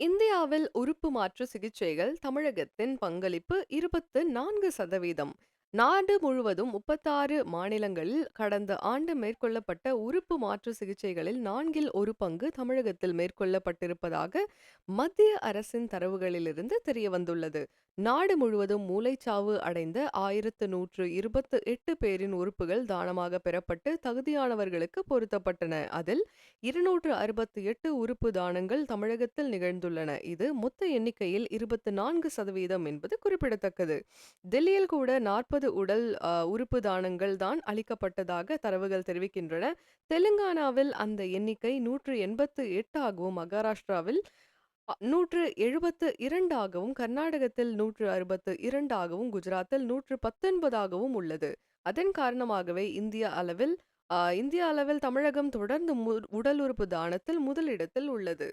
இந்தியாவில் உறுப்பு மாற்று சிகிச்சைகள் தமிழகத்தின் பங்களிப்பு 24%. நாடு முழுவதும் 36 மாநிலங்களில் கடந்த ஆண்டு மேற்கொள்ளப்பட்ட உறுப்பு மாற்று சிகிச்சைகளில் நான்கில் ஒரு பங்கு தமிழகத்தில் மேற்கொள்ளப்பட்டிருப்பதாக மத்திய அரசின் தரவுகளிலிருந்து தெரியவந்துள்ளது. நாடு முழுவதும் மூளைச்சாவு அடைந்த 1128 பேரின் உறுப்புகள் தானமாக பெறப்பட்டு தகுதியானவர்களுக்கு பொருத்தப்பட்டன. அதில் 268 உறுப்பு தானங்கள் தமிழகத்தில் நிகழ்ந்துள்ளன. இது மொத்த எண்ணிக்கையில் 24% என்பது குறிப்பிடத்தக்கது. டெல்லியில் கூட 40 உடல் உறுப்பு தானங்கள் தான் அளிக்கப்பட்டதாக தரவுகள் தெரிவிக்கின்றன. தெலுங்கானாவில் அந்த எண்ணிக்கை 188 ஆகவும், மகாராஷ்டிராவில் 172 ஆகவும், கர்நாடகத்தில் 162 ஆகவும், குஜராத்தில் 119 ஆகவும் உள்ளது. அதன் காரணமாகவே இந்திய அளவில் தமிழகம் தொடர்ந்து உடல் உறுப்பு தானத்தில் முதலிடத்தில் உள்ளது.